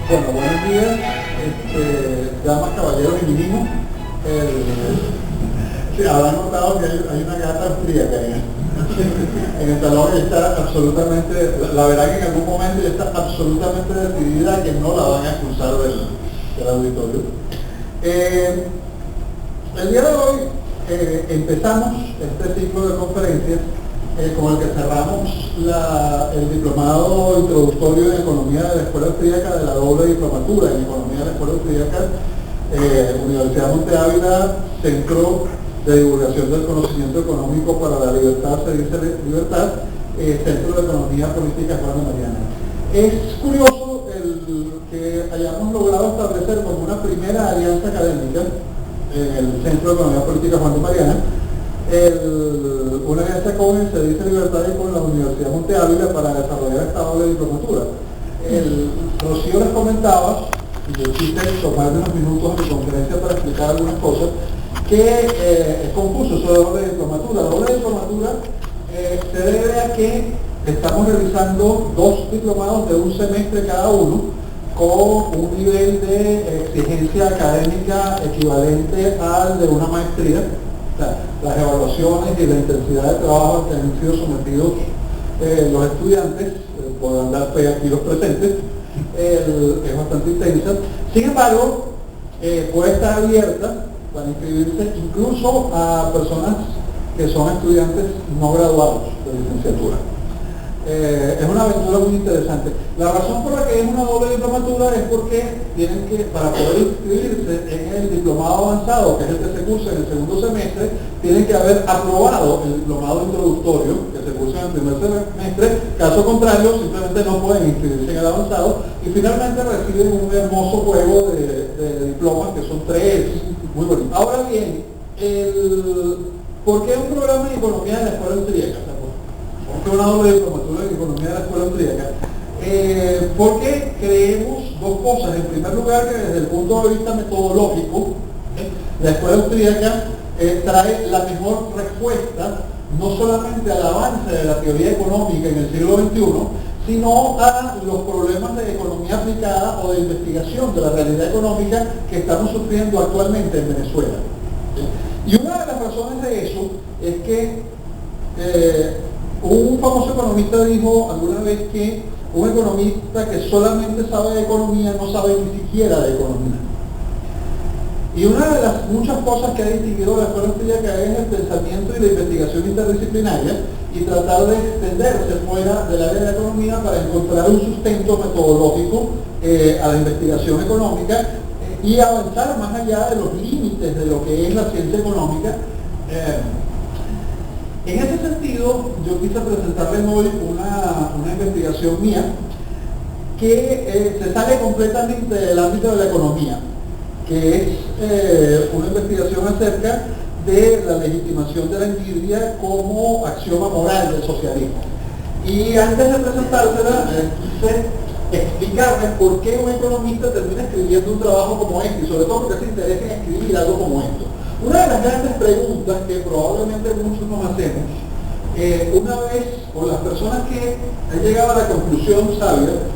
Bueno, buenos días, damas, caballeros y mínimos. Sí, habrán notado que hay una gata austríaca en el salón. Ella está absolutamente, la verdad que en algún momento ella está absolutamente decidida que no la van a expulsar del auditorio. El día de hoy empezamos este ciclo de conferencias con el que cerramos el diplomado introductorio en Economía de la Escuela Austríaca, de la doble diplomatura en Economía de la Escuela Austríaca, Universidad Monte Ávila, Centro de Divulgación del Conocimiento Económico para la Libertad, Servicio de Libertad, Centro de Economía Política Juan de Mariana. Es curioso que hayamos logrado establecer como una primera alianza académica en el Centro de Economía Política Juan de Mariana, una alianza con el Servicio de Libertad y con la Universidad Monte Ávila para desarrollar esta doble diplomatura. Rocío les comentaba, y yo quise tomar unos minutos en mi conferencia para explicar algunas cosas, que es confuso eso de doble diplomatura. La doble diplomatura se debe a que estamos realizando dos diplomados de un semestre cada uno, con un nivel de exigencia académica equivalente al de una maestría. O sea, las evaluaciones y la intensidad de trabajo que han sido sometidos los estudiantes, podrán dar fe aquí los presentes, es bastante intensa. Sin embargo, puede estar abierta para inscribirse incluso a personas que son estudiantes no graduados de licenciatura. Es una aventura muy interesante. La razón por la que es una doble diplomatura es porque tienen que, para poder inscribirse en el diplomado avanzado, que es el que se cursa en el segundo semestre, tienen que haber aprobado el diplomado introductorio, que se cursa en el primer semestre. Caso contrario, simplemente no pueden inscribirse en el avanzado y finalmente reciben un hermoso juego de diplomas, que son 3, muy bonitos. Ahora bien, ¿por qué un programa de economía de la escuela austríaca? Que una doble diplomatura en Economía de la Escuela Austríaca, porque creemos dos cosas. En primer lugar, que desde el punto de vista metodológico, la Escuela Austríaca trae la mejor respuesta no solamente al avance de la teoría económica en el siglo XXI, sino a los problemas de economía aplicada o de investigación de la realidad económica que estamos sufriendo actualmente en Venezuela. Y una de las razones de eso es que un famoso economista dijo alguna vez que un economista que solamente sabe de economía no sabe ni siquiera de economía. Y una de las muchas cosas que ha distinguido la escuela austríaca es el pensamiento y la investigación interdisciplinaria y tratar de extenderse fuera del área de la economía para encontrar un sustento metodológico a la investigación económica y avanzar más allá de los límites de lo que es la ciencia económica. En ese sentido, yo quise presentarles hoy una investigación mía que se sale completamente del ámbito de la economía, que es una investigación acerca de la legitimación de la envidia como axioma moral del socialismo. Y antes de presentársela, quise explicarles por qué un economista termina escribiendo un trabajo como este, y sobre todo porque se interesa en escribir algo como esto. Una de las grandes preguntas que probablemente muchos nos hacemos, una vez, o las personas que han llegado a la conclusión sabia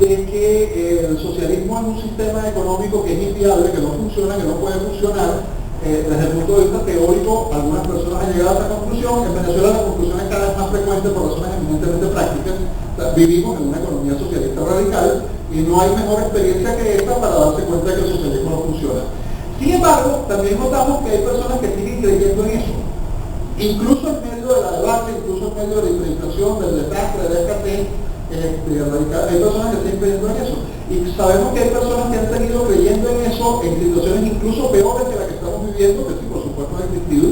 de que el socialismo es un sistema económico que es inviable, que no funciona, que no puede funcionar, desde el punto de vista teórico, algunas personas han llegado a esa conclusión. En Venezuela la conclusión es cada vez más frecuente por razones eminentemente prácticas. O sea, vivimos en una economía socialista radical y no hay mejor experiencia que esta para darse cuenta de que el socialismo no funciona. Sin embargo, también notamos que hay personas que siguen creyendo en eso. Incluso en medio de la debate, incluso en medio de la hiperinflación, del desastre, del escasez, hay personas que siguen creyendo en eso. Y sabemos que hay personas que han seguido creyendo en eso en situaciones incluso peores que las que estamos viviendo, que sí, por supuesto, ha existido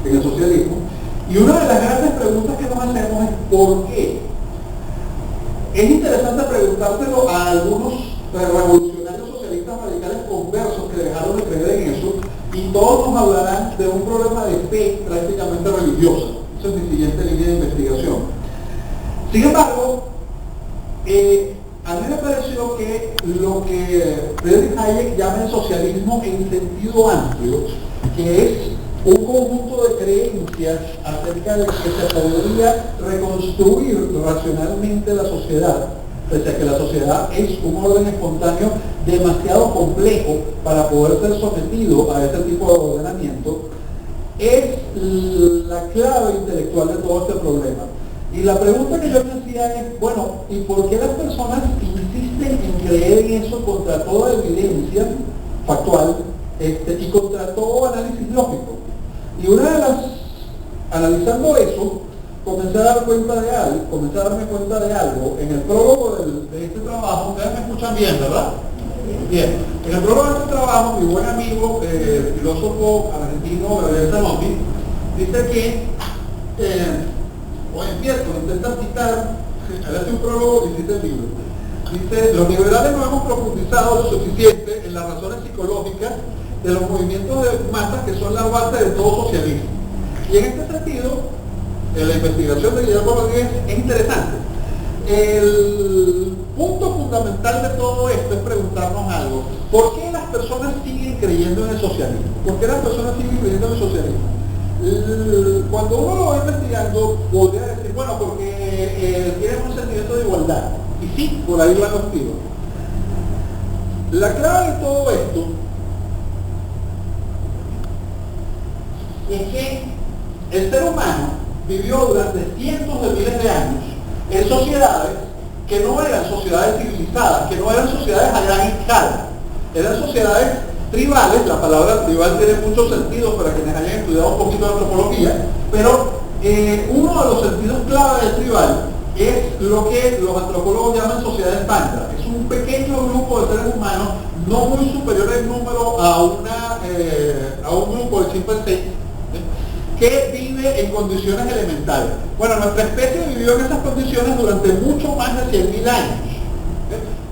en el socialismo. Y una de las grandes preguntas que nos hacemos es ¿por qué? Es interesante preguntárselo a algunos revolucionarios socialistas radicales conversos que dejaron de creer en eso, y todos nos hablarán de un problema de fe prácticamente religiosa. Esa es mi siguiente línea de investigación. Sin embargo, a mí me pareció que lo que Friedrich Hayek llama el socialismo en sentido amplio, que es un conjunto de creencias acerca de que se podría reconstruir racionalmente la sociedad pese a que la sociedad es un orden espontáneo demasiado complejo para poder ser sometido a ese tipo de ordenamiento, es la clave intelectual de todo este problema. Y la pregunta que yo me hacía es, bueno, ¿y por qué las personas insisten en creer en eso contra toda evidencia factual y contra todo análisis lógico? Y analizando eso, comencé a darme cuenta de algo en el prólogo de este trabajo. Ustedes me escuchan bien, ¿verdad? Bien. En el prólogo de este trabajo, mi buen amigo, filósofo argentino, Gabriel Zanotti, dice que, o empiezo, intenta citar, él hace un prólogo y cita el libro. Dice, los liberales no hemos profundizado lo suficiente en las razones psicológicas de los movimientos de masas que son la base de todo socialismo. Y en este sentido, la investigación de Guillermo Rodríguez es interesante. El punto fundamental de todo esto es preguntarnos algo. ¿Por qué las personas siguen creyendo en el socialismo? ¿Por qué las personas siguen creyendo en el socialismo? Cuando uno lo va investigando, podría decir, bueno, porque tienen un sentimiento de igualdad. Y sí, por ahí van los tiros. La clave de todo esto es que el ser humano vivió durante cientos de miles de años en sociedades que no eran sociedades civilizadas, que no eran sociedades a gran escala, eran sociedades tribales. La palabra tribal tiene muchos sentidos para quienes hayan estudiado un poquito de antropología, pero uno de los sentidos clave del tribal es lo que los antropólogos llaman sociedades pandas. Es un pequeño grupo de seres humanos, no muy superior en número a un grupo de chimpancés, que vive en condiciones elementales. Bueno, nuestra especie vivió en esas condiciones durante mucho más de 100.000 años.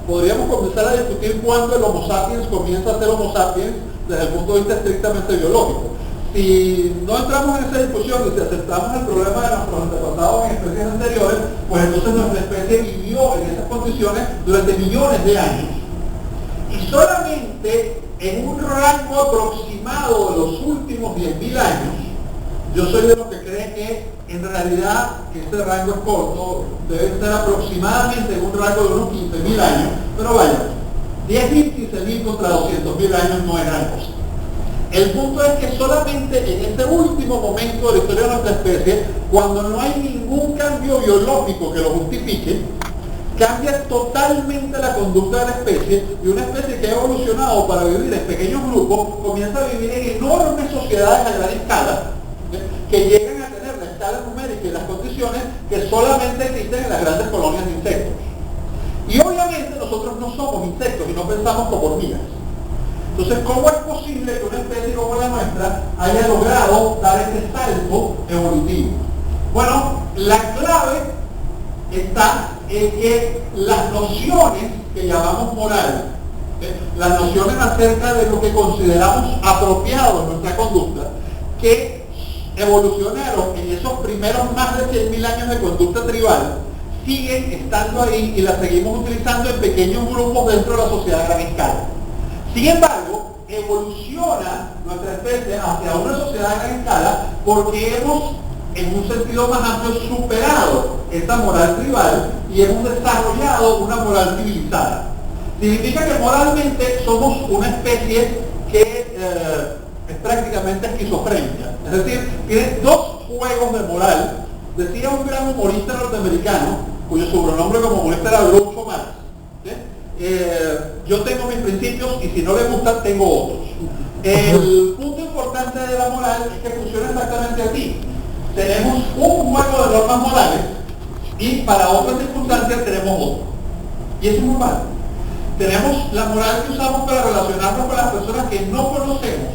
Podríamos comenzar a discutir cuándo el Homo sapiens comienza a ser Homo sapiens desde el punto de vista estrictamente biológico. Si no entramos en esa discusión y si aceptamos el problema de nuestros antepasados en especies anteriores, pues entonces nuestra especie vivió en esas condiciones durante millones de años. Y solamente en un rango aproximado de los últimos 10.000 años, yo soy de los que cree que en realidad este rango es corto, debe estar aproximadamente en un rango de unos 15.000 años, pero vaya, 10.000, 15.000 contra 200.000 años no es gran cosa. El punto es que solamente en este último momento de la historia de nuestra especie, cuando no hay ningún cambio biológico que lo justifique, cambia totalmente la conducta de la especie, y una especie que ha evolucionado para vivir en pequeños grupos comienza a vivir en enormes sociedades a gran escala, que llegan a tener la escala numérica y las condiciones que solamente existen en las grandes colonias de insectos. Y obviamente nosotros no somos insectos y no pensamos como hormigas. Entonces, ¿cómo es posible que una especie como la nuestra haya logrado dar ese salto evolutivo? Bueno, la clave está en que las nociones que llamamos moral, las nociones acerca de lo que consideramos apropiado en nuestra conducta, que evolucionaron en esos primeros más de 100.000 años de conducta tribal, siguen estando ahí y las seguimos utilizando en pequeños grupos dentro de la sociedad a gran escala. Sin embargo, evoluciona nuestra especie hacia una sociedad a gran escala porque hemos, en un sentido más amplio, superado esta moral tribal y hemos desarrollado una moral civilizada. Significa que moralmente somos una especie que es prácticamente esquizofrénica. Es decir, tiene dos juegos de moral. Decía un gran humorista norteamericano, cuyo sobrenombre como humorista era Groucho Marx, yo tengo mis principios y si no le gustan tengo otros. El punto importante de la moral es que funciona exactamente así. Tenemos un juego de normas morales y para otras circunstancias tenemos otro. Y eso es normal. Tenemos la moral que usamos para relacionarnos con las personas que no conocemos,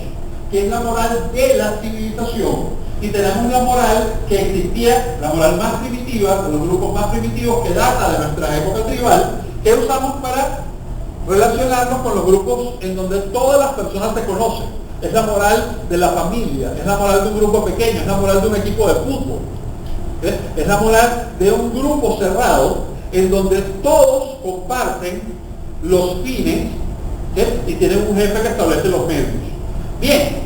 que es la moral de la civilización, y tenemos la moral que existía, la moral más primitiva, de los grupos más primitivos que data de nuestra época tribal, que usamos para relacionarnos con los grupos en donde todas las personas se conocen. Es la moral de la familia, es la moral de un grupo pequeño, es la moral de un equipo de fútbol, es la moral de un grupo cerrado en donde todos comparten los fines y tienen un jefe que establece los medios. Bien,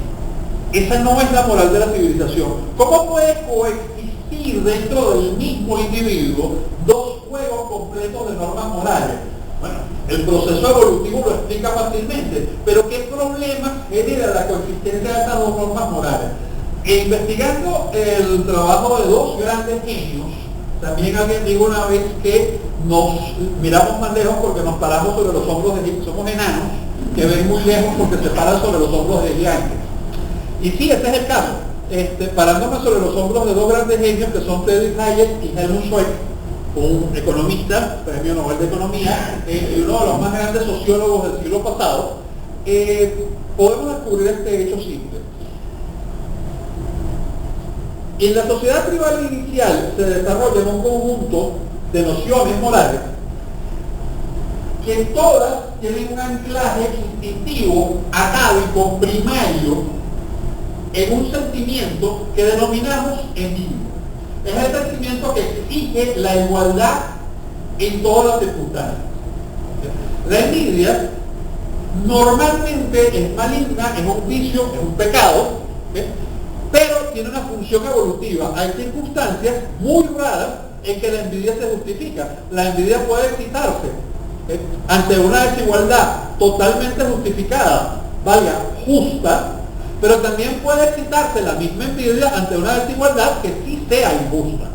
esa no es la moral de la civilización. ¿Cómo puede coexistir dentro del mismo individuo dos juegos completos de normas morales. Bueno, el proceso evolutivo lo explica fácilmente, pero ¿qué problemas genera la coexistencia de estas dos normas morales? Investigando el trabajo de dos grandes genios, también alguien dijo una vez que nos miramos más lejos porque nos paramos sobre los hombros de gigantes. Somos enanos que ven muy lejos porque se paran sobre los hombros de gigantes. Y sí, ese es el caso. Parándome sobre los hombros de dos grandes genios que son Friedrich Hayek y Helmut Schmidt, un economista, premio Nobel de Economía, y uno de los más grandes sociólogos del siglo pasado, podemos descubrir este hecho simple. En la sociedad tribal inicial se desarrolla un conjunto de nociones morales que todas tienen un anclaje instintivo, atávico, primario, en un sentimiento que denominamos envidia. Es el sentimiento que exige la igualdad en todas las circunstancias. La envidia normalmente es maligna, es un vicio, es un pecado, pero tiene una función evolutiva. Hay circunstancias muy raras en que la envidia se justifica. La envidia puede excitarse ante una desigualdad totalmente justificada, valga, justa, pero también puede excitarse la misma envidia ante una desigualdad que sí sea injusta.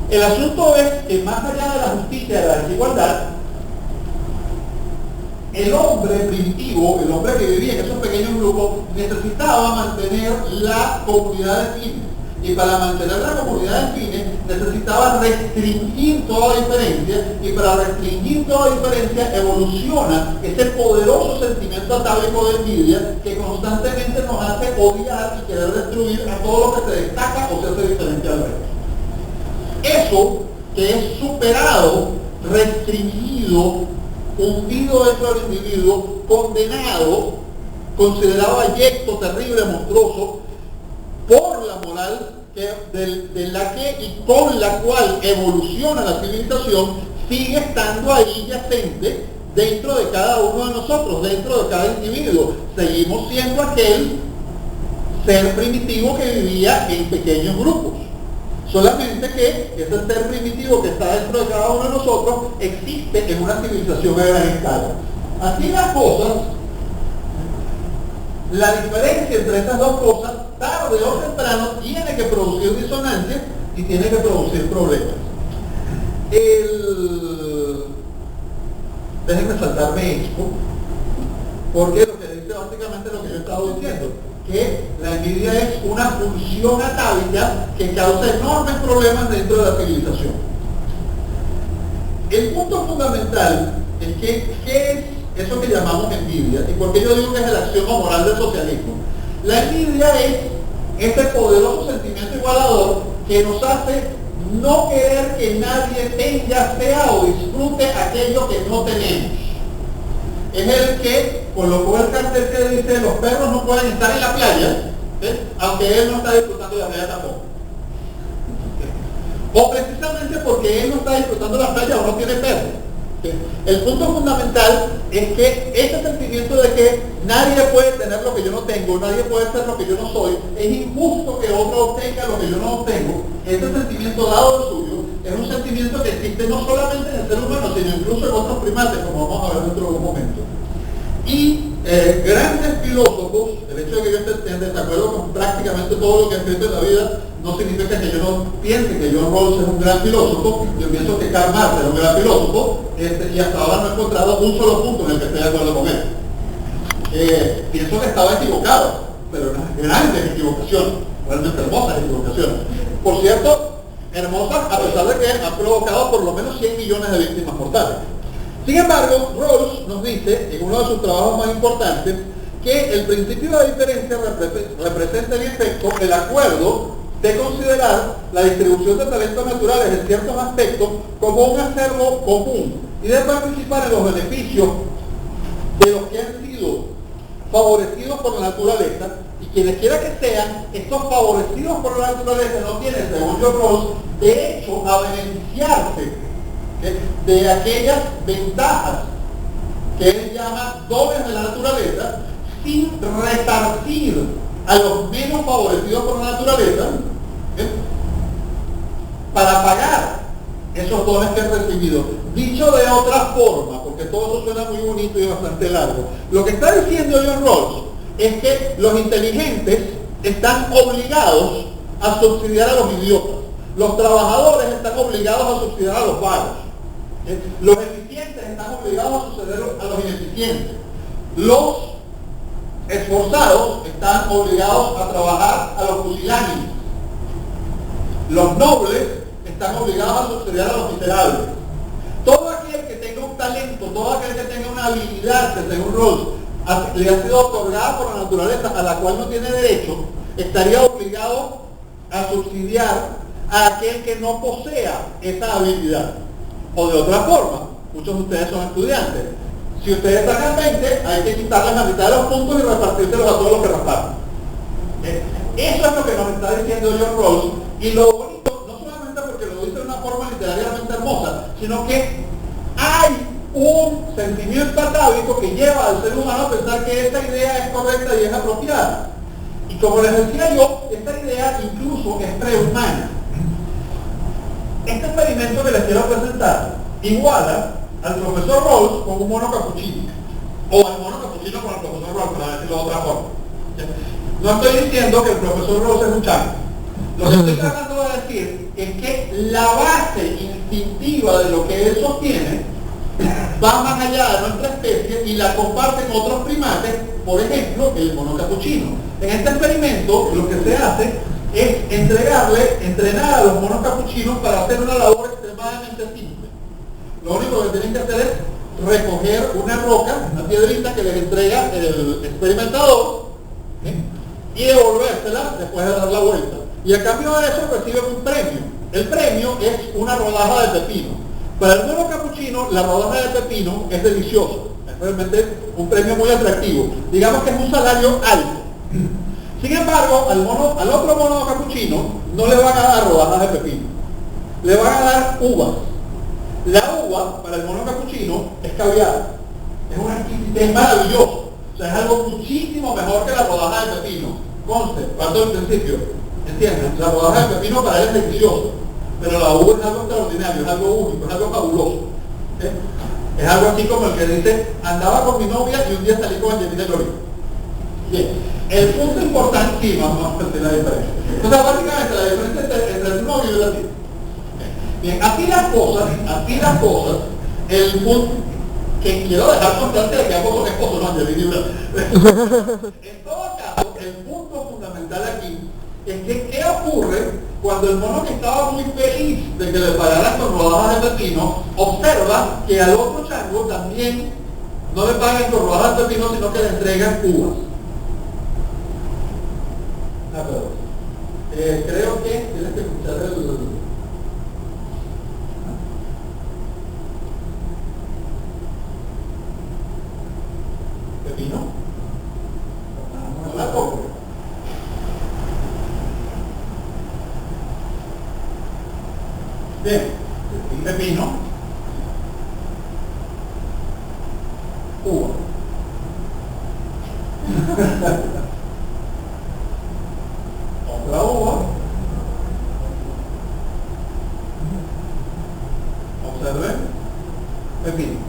El asunto es que más allá de la justicia y de la desigualdad, el hombre primitivo, el hombre que vivía en esos pequeños grupos, necesitaba mantener la comunidad de fines. Y para mantener la comunidad de fines necesitaba restringir toda diferencia, y para restringir toda diferencia evoluciona ese poderoso sentimiento atávico de envidia que constantemente nos hace odiar y querer destruir a todo lo que se destaca o se hace diferente al resto. Eso que es superado, restringido, hundido dentro del individuo, condenado, considerado abyecto, terrible, monstruoso, por la moral de la que y con la cual evoluciona la civilización, sigue estando ahí yacente dentro de cada uno de nosotros, dentro de cada individuo. Seguimos siendo aquel ser primitivo que vivía en pequeños grupos. Solamente que ese ser primitivo que está dentro de cada uno de nosotros existe en una civilización a gran escala. Así las cosas, la diferencia entre estas dos cosas, tarde o temprano, tiene que producir disonancias y tiene que producir problemas. Déjenme saltarme esto, porque lo que dice básicamente lo que yo he estado diciendo, que la envidia es una función atávica que causa enormes problemas dentro de la civilización. El punto fundamental es que, ¿qué es eso que llamamos envidia? ¿Y por qué yo digo que es el axioma moral del socialismo? La envidia es este poderoso sentimiento igualador que nos hace no querer que nadie tenga, sea o disfrute aquello que no tenemos. Es el que colocó el cartel que dice los perros no pueden estar en la playa, aunque él no está disfrutando de la playa tampoco. O precisamente porque él no está disfrutando de la playa o no tiene perro. El punto fundamental es que ese sentimiento de que nadie puede tener lo que yo no tengo, nadie puede ser lo que yo no soy, es injusto que otro obtenga lo que yo no obtengo, ese sentimiento dado el suyo, es un sentimiento que existe no solamente en el ser humano, sino incluso en otros primates, como vamos a ver dentro de un momento. Y grandes filósofos, el hecho de que yo esté en desacuerdo con prácticamente todo lo que he escrito en la vida, no significa que yo no piense que John Rawls es un gran filósofo. Yo pienso que Karl Marx es un gran filósofo, y hasta ahora no he encontrado un solo punto en el que esté de acuerdo con él. Pienso que estaba equivocado, pero unas grandes equivocaciones, realmente hermosas equivocaciones. Por cierto, hermosas a pesar de que ha provocado por lo menos 100 millones de víctimas mortales. Sin embargo, Rawls nos dice, en uno de sus trabajos más importantes, que el principio de diferencia representa en efecto el acuerdo de considerar la distribución de talentos naturales en ciertos aspectos como un acervo común y de participar en los beneficios de los que han sido favorecidos por la naturaleza, y quienes quiera que sean, estos favorecidos por la naturaleza no tienen, según John Rawls, derecho a beneficiarse de aquellas ventajas que él llama dones de la naturaleza, sin resarcir a los menos favorecidos por la naturaleza, para pagar esos esos dones que han recibido. Dicho de otra forma, porque todo eso suena muy bonito y bastante largo, lo que está diciendo John Rawls es que los inteligentes están obligados a subsidiar a los idiotas. Los trabajadores están obligados a subsidiar a los vagos. Los eficientes están obligados a suceder a los ineficientes. Los esforzados están obligados a trabajar a los pusilánimes. Los nobles están obligados a subsidiar a los miserables. Todo aquel que tenga un talento, todo aquel que tenga una habilidad que según Rawls le ha sido otorgada por la naturaleza a la cual no tiene derecho, estaría obligado a subsidiar a aquel que no posea esa habilidad. O de otra forma, muchos de ustedes son estudiantes. Si ustedes sacan 20, hay que quitarles la mitad de los puntos y repartírselos a todos los que rasparon. Eso es lo que nos está diciendo John Rawls. Y lo bonito, no solamente porque lo dice de una forma literariamente hermosa, sino que hay un sentimiento atávico que lleva al ser humano a pensar que esta idea es correcta y es apropiada. Y como les decía yo, esta idea incluso es prehumana. Este experimento que les quiero presentar iguala al profesor Rawls con un mono capuchino, o al mono capuchino con el profesor Rawls, para decirlo de otra forma. No estoy diciendo que el profesor Rawls es un chango. Lo que estoy tratando de decir es que la base instintiva de lo que él sostiene va más allá de nuestra especie y la comparten otros primates, por ejemplo, el mono capuchino. En este experimento lo que se hace es entrenar a los monos capuchinos para hacer una labor extremadamente simple. Lo único que tienen que hacer es recoger una roca, una piedrita que les entrega el experimentador, y devolvérsela después de dar la vuelta. Y a cambio de eso reciben un premio. El premio es una rodaja de pepino. Para el mono capuchino, la rodaja de pepino es delicioso. Es realmente un premio muy atractivo. Digamos que es un salario alto. Sin embargo, al otro mono capuchino no le van a dar rodajas de pepino. Le van a dar uvas. La uva, para el mono capuchino, es caviar. Es maravilloso. O sea, es algo muchísimo mejor que la rodaja de pepino. Conste, parto del principio. ¿Entienden? La rodaja de pepino para él es delicioso. Pero la uva es algo extraordinario, es algo único, es algo fabuloso. Es algo así como el que dice, andaba con mi novia y un día salí con Angelina Jolie. Bien. El punto importante, sí, vamos a hacer la diferencia. Entonces, básicamente, la diferencia entre el novio y el así. Bien, así las cosas, el punto que quiero dejar constante de que ambos son esposos, no Angelina y Brad. En todo caso, el punto fundamental aquí es que ¿qué ocurre cuando el mono que estaba muy feliz de que le pagaran con rodajas de pepino observa que al otro chango también no le pagan con rodajas de pepino, sino que le entregan uvas? Creo que tienes que escuchar el... ¿Pepino? No la toco. Bien, pepino, uva. Otra uva. Observen, pepino.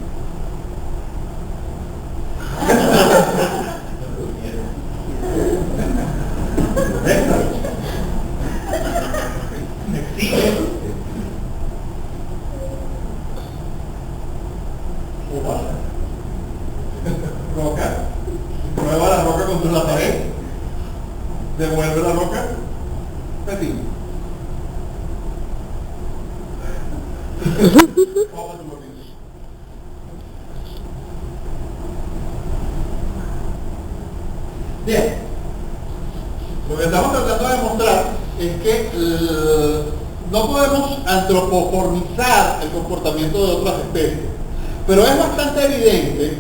Roca, prueba la roca contra la pared, devuelve la roca, pepino. Bien, lo que estamos tratando de demostrar es que no podemos antropoformizar el comportamiento de otras especies, pero es bastante evidente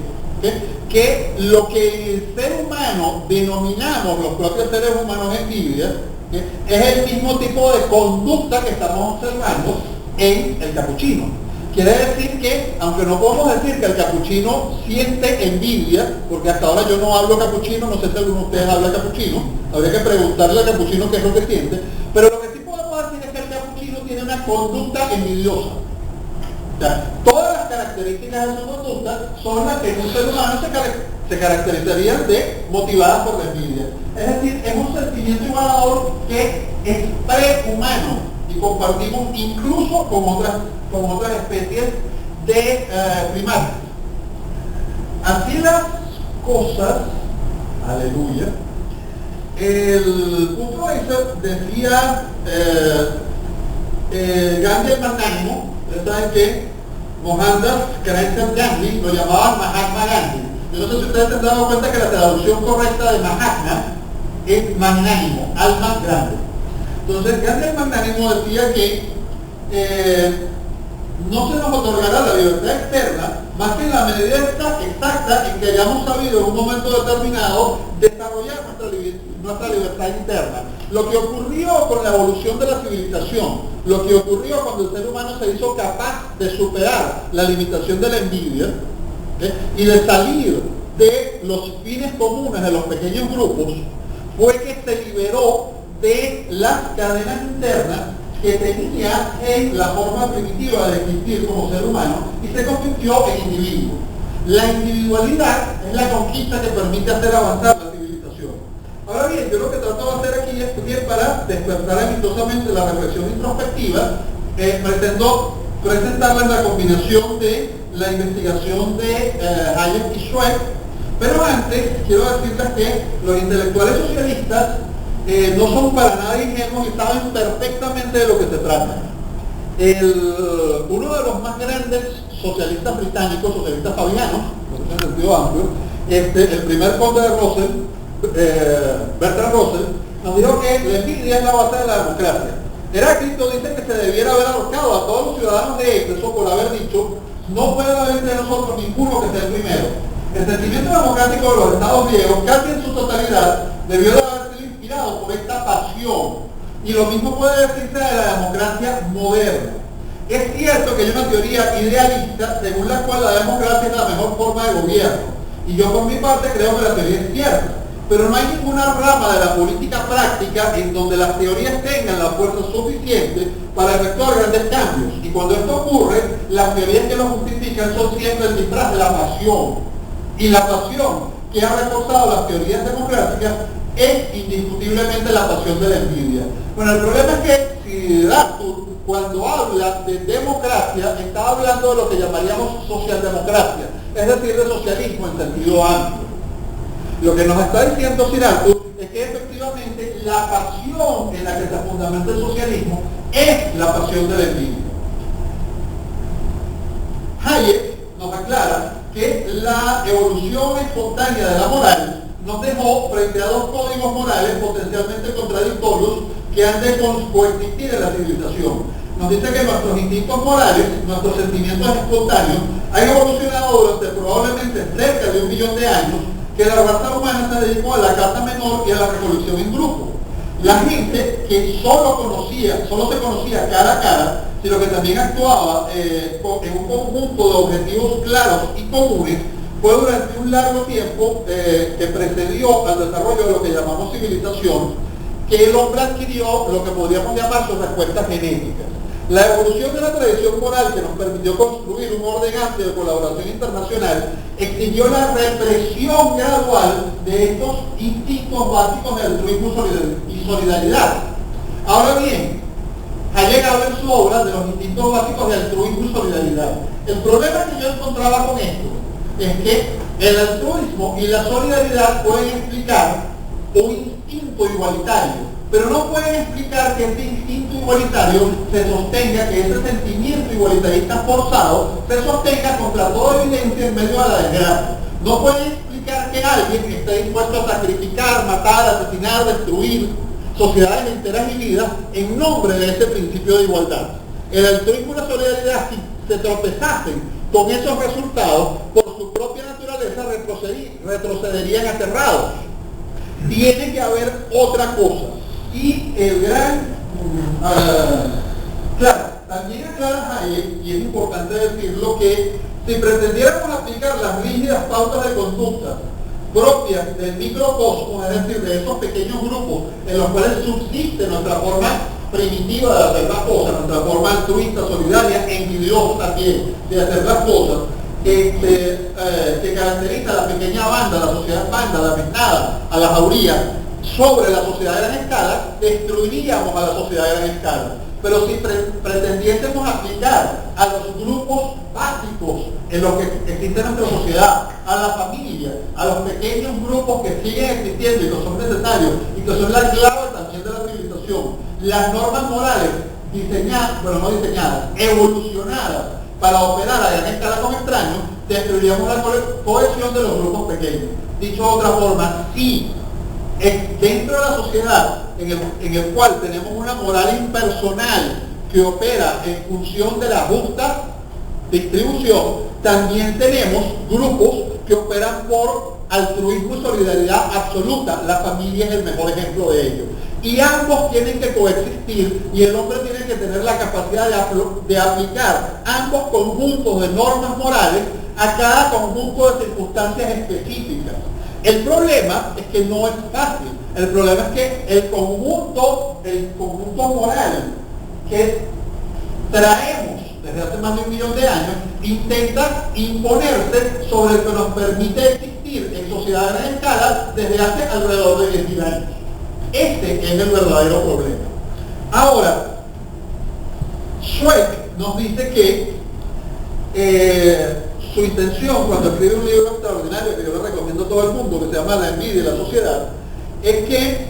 que lo que el ser humano denominamos, los propios seres humanos, envidia, es el mismo tipo de conducta que estamos observando en el capuchino. Quiere decir que, aunque no podemos decir que el capuchino siente envidia, porque hasta ahora yo no hablo capuchino, no sé si alguno de ustedes habla capuchino, habría que preguntarle al capuchino qué es lo que siente, pero lo que sí podemos decir es que el capuchino tiene una conducta envidiosa. sea, todas las características de su conducta son las que en un ser humano se caracterizarían de motivadas por la envidia. Es decir, es un sentimiento igualador que es prehumano y compartimos incluso con otras especies de primates. Así las cosas, aleluya, el punto decía Gandhi el magnánimo. Ustedes saben que Mohandas Karamchand Gandhi lo llamaban Mahatma Gandhi. Yo no sé si ustedes se han dado cuenta que la traducción correcta de Mahatma es magnánimo, alma grande. Entonces Gandhi el magnánimo decía que no se nos otorgará la libertad externa más que en la medida exacta en que hayamos sabido en un momento determinado desarrollar nuestra libertad interna. Lo que ocurrió con la evolución de la civilización, lo que ocurrió cuando el ser humano se hizo capaz de superar la limitación de la envidia, y de salir de los fines comunes de los pequeños grupos, fue que se liberó de las cadenas internas que tenía en la forma primitiva de existir como ser humano y se convirtió en individuo. La individualidad es la conquista que permite hacer avanzar la civilización. Ahora bien, yo lo que trato de hacer aquí es bien para despertar amistosamente la reflexión introspectiva, pretendo presentarles la combinación de la investigación de Hayek y Schweck, pero antes quiero decirles que los intelectuales socialistas no son para nada ingenuos y saben perfectamente de lo que se trata. Uno de los más grandes socialistas británicos, socialistas fabianos, en sentido amplio, el primer conde de Russell, Bertrand Russell, nos dijo que la envidia es la base de la democracia. Heráclito dice que se debiera haber ahorcado a todos los ciudadanos de Éfeso por haber dicho: no puede haber entre nosotros ninguno que sea el primero. El sentimiento democrático de los estados griegos, casi en su totalidad, debió de haber sido inspirado por esta pasión. Y lo mismo puede decirse de la democracia moderna. Es cierto que hay una teoría idealista según la cual la democracia es la mejor forma de gobierno. Y yo por mi parte creo que la teoría es cierta. Pero no hay ninguna rama de la política práctica en donde las teorías tengan la fuerza suficiente para efectuar grandes cambios. Y cuando esto ocurre, las teorías que lo justifican son siempre el disfraz de la pasión. Y la pasión que ha reforzado las teorías democráticas es indiscutiblemente la pasión de la envidia. Bueno, el problema es que si Arthur, cuando habla de democracia, está hablando de lo que llamaríamos socialdemocracia, es decir, de socialismo en sentido amplio. Lo que nos está diciendo Sir Arthur es que efectivamente la pasión en la que se fundamenta el socialismo es la pasión de la envidia. Hayek nos aclara que la evolución espontánea de la moral nos dejó frente a dos códigos morales potencialmente contradictorios que han de coexistir en la civilización. Nos dice que nuestros instintos morales, nuestros sentimientos espontáneos, han evolucionado durante probablemente cerca de 1 millón de años, que la raza humana se dedicó a la caza menor y a la recolección en grupo. La gente que solo se conocía cara a cara, sino que también actuaba en un conjunto de objetivos claros y comunes, fue durante un largo tiempo que precedió al desarrollo de lo que llamamos civilización, que el hombre adquirió lo que podríamos llamar sus respuestas genéticas. La evolución de la tradición moral que nos permitió construir un orden amplio de colaboración internacional exigió la represión gradual de estos instintos básicos de altruismo y solidaridad. Ahora bien, Hayek habla en su obra de los instintos básicos de altruismo y solidaridad. El problema que yo encontraba con esto es que el altruismo y la solidaridad pueden explicar un instinto igualitario, pero no pueden explicar que ese instinto igualitario se sostenga, que ese sentimiento igualitarista forzado se sostenga contra toda evidencia en medio de la desgracia. No pueden explicar que alguien esté dispuesto a sacrificar, matar, asesinar, destruir sociedades enteras y vidas en nombre de ese principio de igualdad. El altruismo y la solidaridad, si se tropezasen con esos resultados, por su propia naturaleza retrocederían aterrados. Tiene que haber otra cosa. Y el gran, claro, también aclara Hayek, y es importante decirlo, que si pretendiéramos aplicar las rígidas pautas de conducta propias del microcosmos, es decir, de esos pequeños grupos en los cuales subsiste nuestra forma primitiva de hacer las cosas, nuestra forma altruista, solidaria, envidiosa también de hacer las cosas, que caracteriza a la pequeña banda, a la sociedad banda, a la mesnada, a la jauría, sobre la sociedad de gran escala, destruiríamos a la sociedad de gran escala. Pero si pretendiésemos aplicar a los grupos básicos en los que existe nuestra sociedad, a la familia, a los pequeños grupos que siguen existiendo y que son necesarios y que son la clave también de la civilización, las normas morales diseñadas, bueno, no diseñadas, evolucionadas para operar a gran escala con extraños, destruiríamos la cohesión de los grupos pequeños. Dicho de otra forma, sí, dentro de la sociedad en el cual tenemos una moral impersonal que opera en función de la justa distribución, también tenemos grupos que operan por altruismo y solidaridad absoluta. La familia es el mejor ejemplo de ello. Y ambos tienen que coexistir y el hombre tiene que tener la capacidad de aplicar ambos conjuntos de normas morales a cada conjunto de circunstancias específicas. El problema es que no es fácil. El problema es que el conjunto moral que traemos desde hace más de 1 millón de años intenta imponerse sobre el que nos permite existir en sociedad a gran escala desde hace alrededor de 10.000 años. Este es el verdadero problema. Ahora, Zweig nos dice que su intención cuando escribe un libro extraordinario que yo le recomiendo a todo el mundo, que se llama La envidia y la sociedad, es que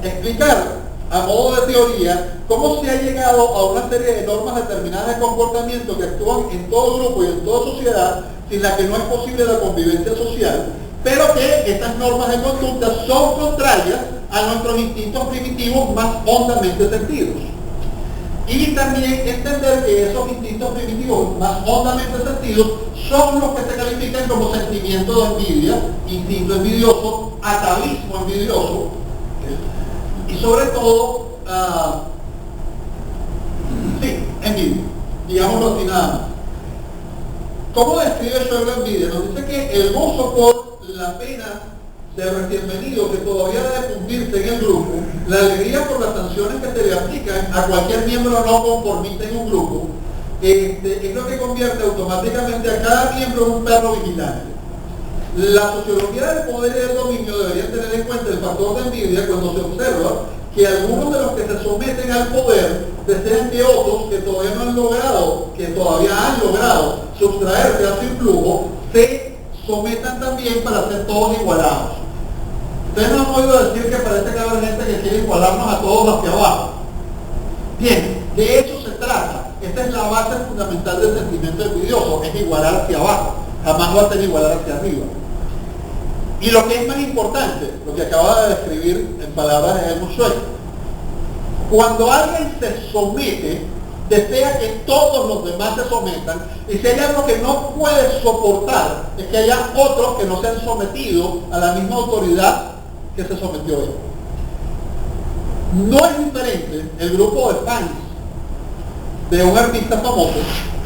explicar a modo de teoría cómo se ha llegado a una serie de normas determinadas de comportamiento que actúan en todo grupo y en toda sociedad sin la que no es posible la convivencia social, pero que estas normas de conducta son contrarias a nuestros instintos primitivos más hondamente sentidos. Y también entender que esos instintos primitivos más hondamente sentidos son los que se califican como sentimiento de envidia, instinto envidioso, atavismo envidioso, y sobre todo, envidia, digámoslo así nada más. ¿Cómo describe Zweig la envidia? Nos dice que el gozo por la pena de recién venido que todavía debe cumplirse en el grupo, la alegría por las sanciones que se le aplican a cualquier miembro no conformista en un grupo, es lo que convierte automáticamente a cada miembro en un perro vigilante. La sociología del poder y del dominio debería tener en cuenta el factor de envidia cuando se observa que algunos de los que se someten al poder desean que otros que todavía han logrado sustraerse a su influjo se sometan también para ser todos igualados. Ustedes no han oído decir que parece que hay gente que quiere igualarnos a todos hacia abajo. Bien, de eso se trata. Esta es la base fundamental del sentimiento envidioso, es igualar hacia abajo. Jamás va a ser igualar hacia arriba. Y lo que es más importante, lo que acaba de describir en palabras de Helmut Zweig, cuando alguien se somete, desea que todos los demás se sometan, y si hay algo que no puede soportar, es que haya otros que no se han sometido a la misma autoridad que se sometió él. No es diferente el grupo de fans de un artista famoso,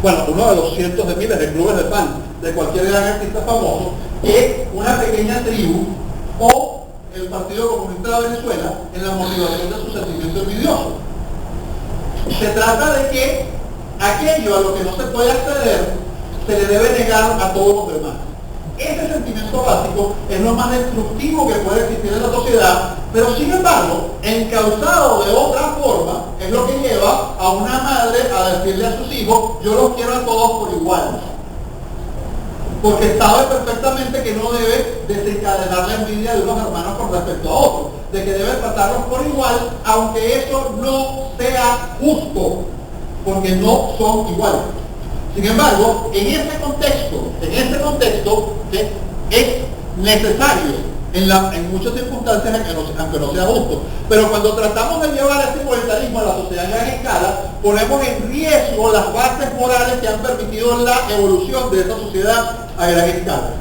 bueno, uno de los cientos de miles de clubes de fans de cualquier gran artista famoso, que una pequeña tribu o el Partido Comunista de Venezuela en la motivación de su sentimiento envidioso. Se trata de que aquello a lo que no se puede acceder se le debe negar a todos los demás. Ese sentimiento básico es lo más destructivo que puede existir en la sociedad, pero sin embargo, encauzado de otra forma, es lo que lleva a una madre a decirle a sus hijos: yo los quiero a todos por igual. Porque sabe perfectamente que no debe desencadenar la envidia de unos hermanos con respecto a otros, de que debe tratarlos por igual, aunque eso no sea justo, porque no son iguales. Sin embargo, en ese contexto es necesario en muchas circunstancias aunque no sea justo. Pero cuando tratamos de llevar ese igualitarismo a la sociedad en gran escala, ponemos en riesgo las bases morales que han permitido la evolución de esa sociedad a gran escala.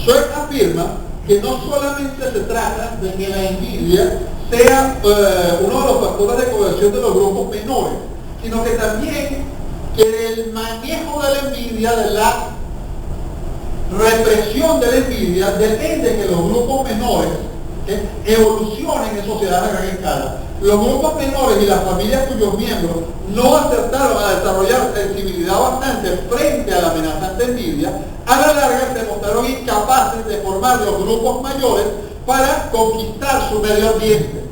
Zweig afirma que no solamente se trata de que la envidia sea uno de los factores de cohesión de los grupos menores, sino que también que el manejo de la envidia, de la represión de la envidia, depende que los grupos menores evolucionen en sociedades a gran escala. Los grupos menores y las familias cuyos miembros no acertaron a desarrollar sensibilidad bastante frente a la amenazante envidia, a la larga se mostraron incapaces de formar los grupos mayores para conquistar su medio ambiente.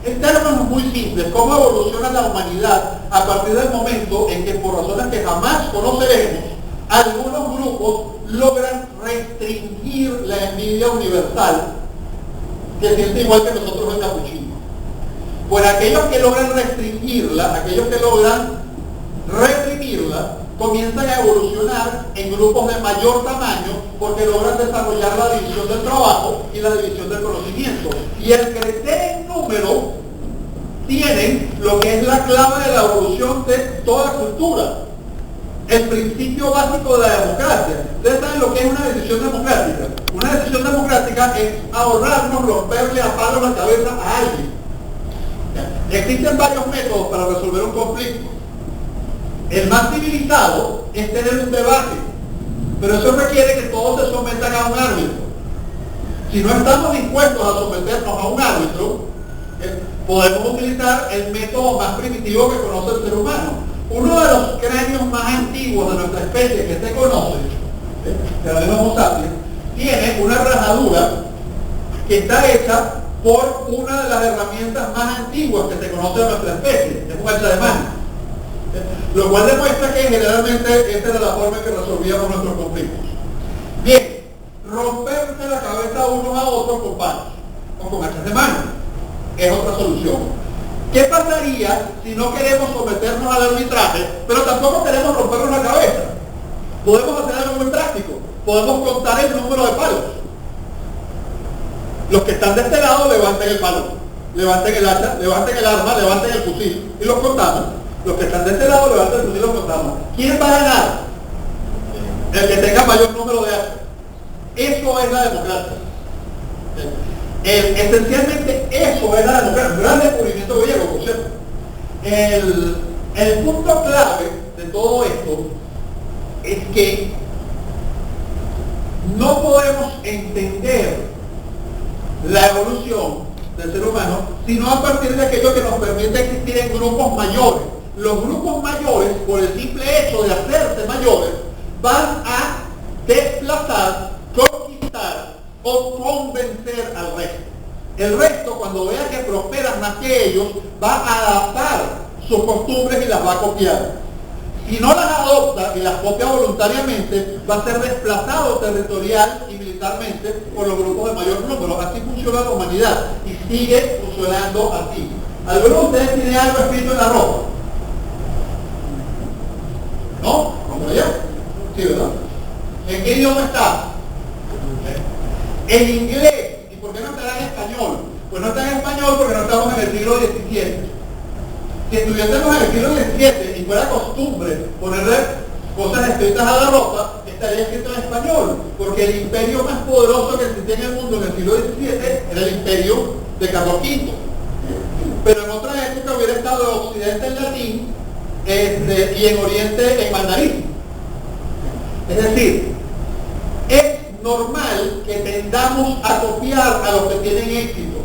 En términos muy simples, ¿cómo evoluciona la humanidad a partir del momento en que, por razones que jamás conoceremos, algunos grupos logran restringir la envidia universal que siente igual que nosotros el capuchino? Pues aquellos que logran restringirla, aquellos que logran reprimirla, comienzan a evolucionar en grupos de mayor tamaño porque logran desarrollar la división del trabajo y la división del conocimiento. Y el crecer en número tienen lo que es la clave de la evolución de toda cultura. El principio básico de la democracia. Ustedes saben lo que es una decisión democrática. Una decisión democrática es ahorrarnos romperle a palos la cabeza a alguien. Existen varios métodos para resolver un conflicto. El más civilizado es tener un debate, pero eso requiere que todos se sometan a un árbitro. Si no estamos dispuestos a someternos a un árbitro, podemos utilizar el método más primitivo que conoce el ser humano. Uno de los cráneos más antiguos de nuestra especie que se conoce, que la Homo sapiens, tiene una rajadura que está hecha por una de las herramientas más antiguas que se conoce de nuestra especie, es un hacha de mano. Lo cual demuestra que generalmente esta era la forma en que resolvíamos nuestros conflictos. Bien, romperse la cabeza unos a otros con palos o con hachas de mano es otra solución. ¿Qué pasaría si no queremos someternos al arbitraje, pero tampoco queremos rompernos la cabeza? Podemos hacer algo muy práctico. Podemos contar el número de palos. Los que están de este lado levanten el palo, levanten el hacha, levanten el arma, levanten el fusil y los contamos. Los que están de este lado levanten el fusil y los contamos. ¿Quién va a ganar? El que tenga mayor número de hachas. Eso es la democracia. Esencialmente eso es la democracia, un gran descubrimiento griego, por cierto. El punto clave de todo esto es que no podemos entender la evolución del ser humano sino a partir de aquello que nos permite existir en grupos mayores. Los grupos mayores, por el simple hecho de hacerse mayores, van a desplazar, conquistar o convencer al resto. El resto, cuando vea que prosperan más que ellos, va a adaptar sus costumbres y las va a copiar. Si no las adopta y las copia voluntariamente, va a ser desplazado territorial y militarmente por los grupos de mayor número. Así funciona la humanidad y sigue funcionando así. ¿Algunos de ustedes tienen algo escrito en la ropa? ¿No? ¿Cómo allá? Sí, ¿verdad? ¿En qué idioma está? En inglés. ¿Y por qué no estará en español? Pues no está en español porque no estamos en el siglo XVII. Si estuviésemos en el siglo XVII y fuera costumbre ponerle cosas escritas a la ropa, estaría escrito en español, porque el imperio más poderoso que existía en el mundo en el siglo XVII era el imperio de Carlos V. Pero en otra época hubiera estado en Occidente en latín y en Oriente en mandarín. Es decir, es normal que tendamos a copiar a los que tienen éxito.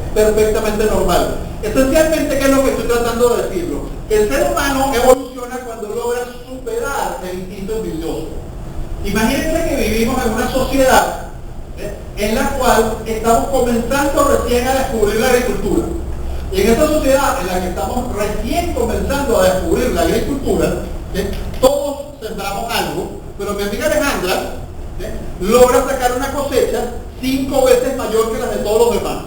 Es perfectamente normal. Esencialmente, ¿qué es lo que estoy tratando de decirlo? Que el ser humano evoluciona cuando logra superar el instinto envidioso. Imagínense que vivimos en una sociedad en la cual estamos comenzando recién a descubrir la agricultura. Y en esta sociedad en la que estamos recién comenzando a descubrir la agricultura, todos sembramos algo, pero mi amiga Alejandra logra sacar una cosecha 5 veces mayor que la de todos los demás.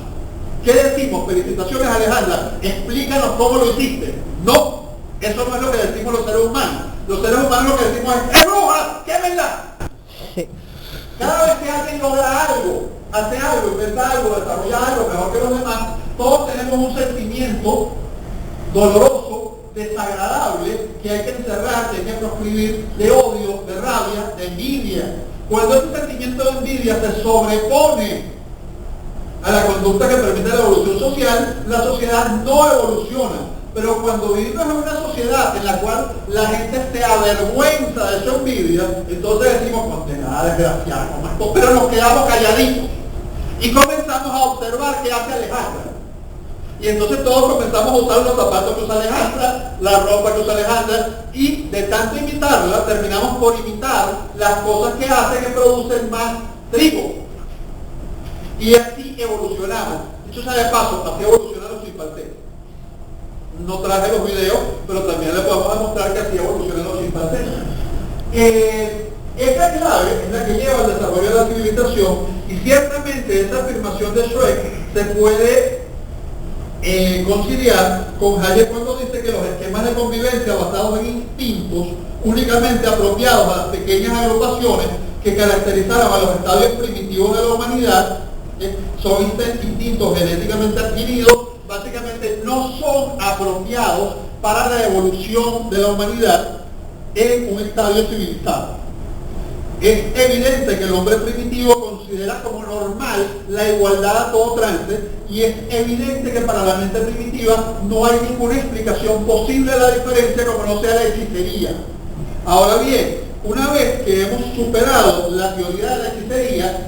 ¿Qué decimos? Felicitaciones, Alejandra, explícanos cómo lo hiciste. No, eso no es lo que decimos los seres humanos. Los seres humanos lo que decimos es bruja, quémenla. Cada vez que alguien logra algo, hace algo, inventa algo, desarrolla algo mejor que los demás, todos tenemos un sentimiento doloroso, desagradable, que hay que encerrar, que hay que proscribir, de odio, de rabia, de envidia. Cuando ese sentimiento de envidia se sobrepone a la conducta que permite la evolución social, la sociedad no evoluciona. Pero cuando vivimos en una sociedad en la cual la gente se avergüenza de su envidia, entonces decimos, condenada, desgraciada, pero nos quedamos calladitos y comenzamos comenzamos a observar qué hace Alejandra. Y entonces todos comenzamos a usar los zapatos que usa Alejandra, la ropa que usa Alejandra, y de tanto imitarla, terminamos por imitar las cosas que hace que producen más trigo. Y así evolucionamos. Dicho sea de paso, así evolucionan los chimpancés. No traje los videos, pero también le podemos demostrar que así evolucionan los chimpancés. Esta clave es la que lleva al desarrollo de la civilización, y ciertamente esta afirmación de Schweck se puede conciliar con Hayek cuando dice que los esquemas de convivencia basados en instintos únicamente apropiados a las pequeñas agrupaciones que caracterizaron a los estadios primitivos de la humanidad son instintos genéticamente adquiridos, básicamente no son apropiados para la evolución de la humanidad en un estadio civilizado. Es evidente que el hombre primitivo considera como normal la igualdad a todo trance, y es evidente que para la mente primitiva no hay ninguna explicación posible de la diferencia como no sea la hechicería. Ahora bien, una vez que hemos superado la teoría de la hechicería,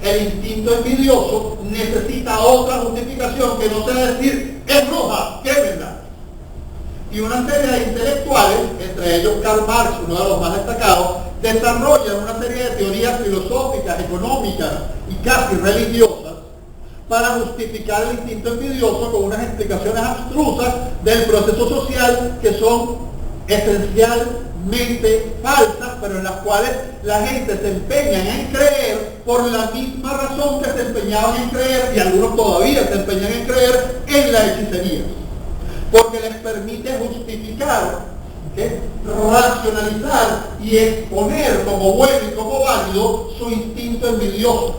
el instinto envidioso necesita otra justificación que no sea decir es bruja, quémenla. Y una serie de intelectuales, entre ellos Karl Marx, uno de los más destacados, desarrollan una serie de teorías filosóficas, económicas y casi religiosas para justificar el instinto envidioso con unas explicaciones abstrusas del proceso social que son esencialmente falsas, pero en las cuales la gente se empeña en creer por la misma razón que se empeñaban en creer, y algunos todavía se empeñan en creer, en la hechicería, porque les permite justificar, racionalizar y exponer como bueno y como válido su instinto envidioso.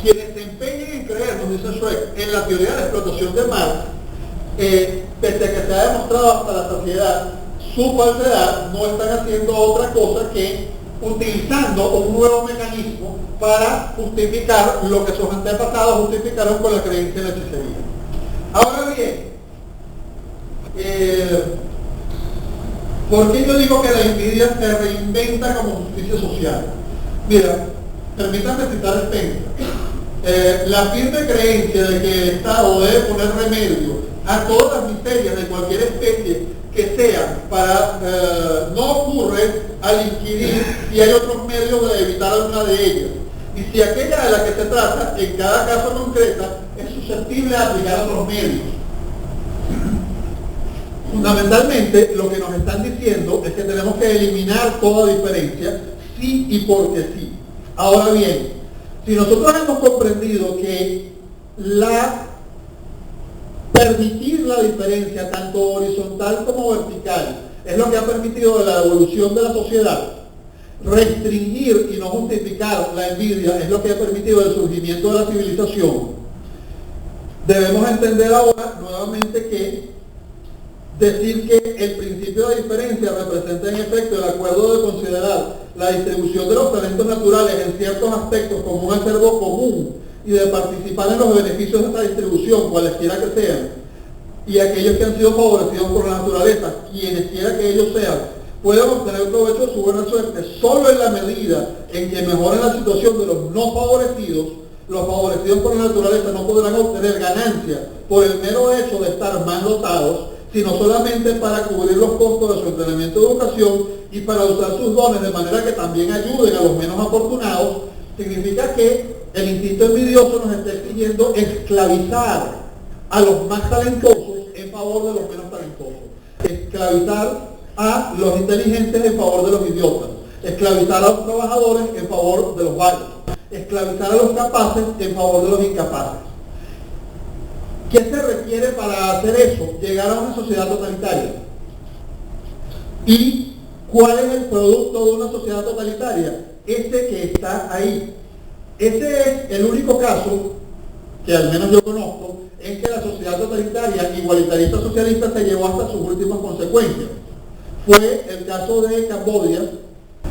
Quienes se empeñen en creer, nos dice Schweck, en la teoría de la explotación de Marx, pese a que se ha demostrado hasta la saciedad su falsedad, no están haciendo otra cosa que utilizando un nuevo mecanismo para justificar lo que sus antepasados justificaron con la creencia en la hechicería. Ahora bien, ¿por qué yo digo que la envidia se reinventa como justicia social? Mira, permítanme citar Spencer. La firme creencia de que el Estado debe poner remedio a todas las miserias de cualquier especie que sean para no ocurre al inquirir si hay otros medios de evitar alguna de ellas, y si aquella de la que se trata en cada caso concreto es susceptible de aplicar otros medios. Fundamentalmente lo que nos están diciendo es que tenemos que eliminar toda diferencia, sí y porque sí. Ahora bien, si nosotros hemos comprendido que permitir la diferencia tanto horizontal como vertical es lo que ha permitido la evolución de la sociedad, restringir y no justificar la envidia es lo que ha permitido el surgimiento de la civilización, debemos entender ahora nuevamente que decir que el principio de diferencia representa en efecto el acuerdo de considerar la distribución de los talentos naturales en ciertos aspectos como un acervo común y de participar en los beneficios de esta distribución, cualesquiera que sean, y aquellos que han sido favorecidos por la naturaleza, quienes quiera que ellos sean, pueden obtener provecho de su buena suerte solo en la medida en que mejoren la situación de los no favorecidos. Los favorecidos por la naturaleza no podrán obtener ganancia por el mero hecho de estar más dotados, sino solamente para cubrir los costos de su entrenamiento y educación y para usar sus dones de manera que también ayuden a los menos afortunados. Significa que el instinto envidioso nos está exigiendo esclavizar a los más talentosos en favor de los menos talentosos, esclavizar a los inteligentes en favor de los idiotas, esclavizar a los trabajadores en favor de los vagos, esclavizar a los capaces en favor de los incapaces. ¿Qué se requiere para hacer eso? Llegar a una sociedad totalitaria. ¿Y cuál es el producto de una sociedad totalitaria? Ese que está ahí. Ese es el único caso, que al menos yo conozco, en que la sociedad totalitaria, igualitarista socialista, se llevó hasta sus últimas consecuencias. Fue el caso de Camboya,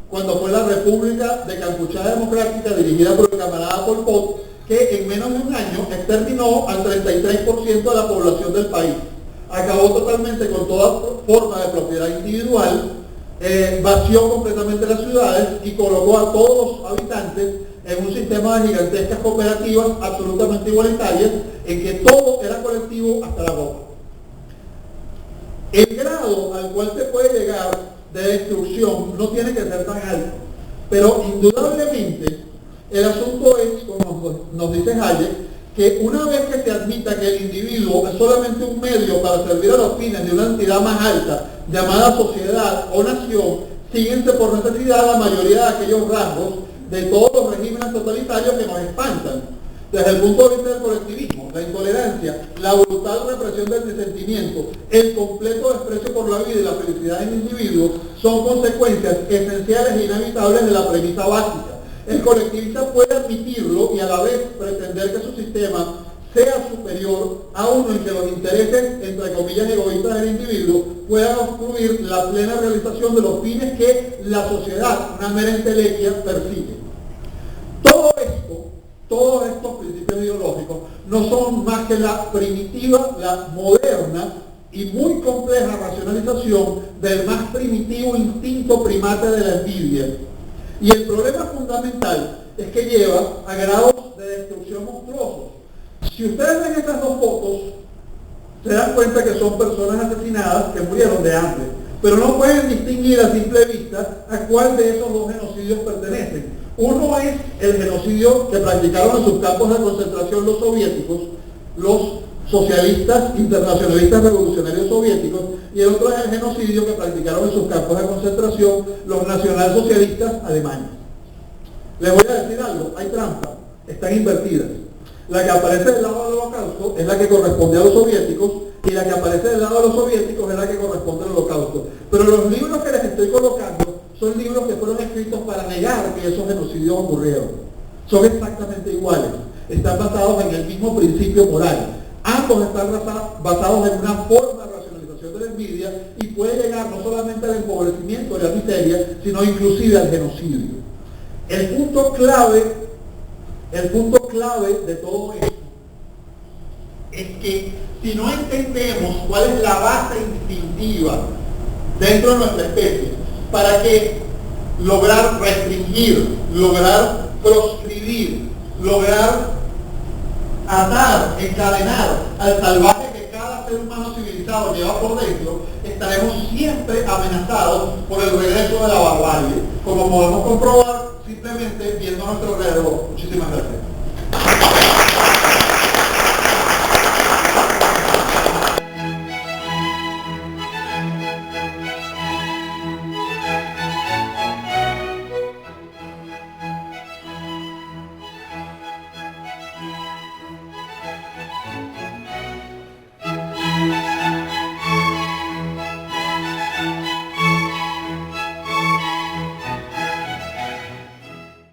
cuando fue la República de Kampuchea Democrática, dirigida por el camarada Pol Pot, que en menos de un año exterminó al 33% de la población del país. Acabó totalmente con toda forma de propiedad individual, vació completamente las ciudades y colocó a todos los habitantes en un sistema de gigantescas cooperativas absolutamente igualitarias, en que todo era colectivo hasta la ropa. El grado al cual se puede llegar de destrucción no tiene que ser tan alto, pero indudablemente el asunto es, como nos dice Hayek, que una vez que se admita que el individuo es solamente un medio para servir a los fines de una entidad más alta, llamada sociedad o nación, síguense por necesidad la mayoría de aquellos rasgos de todos los regímenes totalitarios que nos espantan. Desde el punto de vista del colectivismo, la intolerancia, la brutal represión del disentimiento, el completo desprecio por la vida y la felicidad del individuo son consecuencias esenciales e inevitables de la premisa básica. El colectivista puede admitirlo y a la vez pretender que su sistema sea superior a uno en que los intereses, entre comillas, egoístas del individuo puedan obstruir la plena realización de los fines que la sociedad, una mera entelequia, persigue. Todo esto, todos estos principios ideológicos no son más que la primitiva, la moderna y muy compleja racionalización del más primitivo instinto primate de la envidia. Y el problema fundamental es que lleva a grados de destrucción monstruosos. Si ustedes ven estas dos fotos, se dan cuenta que son personas asesinadas que murieron de hambre, pero no pueden distinguir a simple vista a cuál de esos dos genocidios pertenecen. Uno es el genocidio que practicaron en sus campos de concentración los soviéticos, los socialistas internacionalistas revolucionarios soviéticos, y el otro es el genocidio que practicaron en sus campos de concentración los nacionalsocialistas alemanes. Les voy a decir algo, hay trampa, están invertidas. La que aparece del lado del Holocausto es la que corresponde a los soviéticos, y la que aparece del lado de los soviéticos es la que corresponde al Holocausto. Pero los libros que les estoy colocando son libros que fueron escritos para negar que esos genocidios ocurrieron. Son exactamente iguales, están basados en el mismo principio moral. Ambos están basados en una forma de racionalización de la envidia y puede llegar no solamente al empobrecimiento de la miseria, sino inclusive al genocidio. El punto clave de todo esto es que si no entendemos cuál es la base instintiva dentro de nuestra especie, para que lograr restringir, lograr proscribir, lograr atar, encadenar al salvaje que cada ser humano civilizado lleva por dentro, estaremos siempre amenazados por el regreso de la barbarie, como podemos comprobar simplemente viendo a nuestro alrededor. Muchísimas gracias.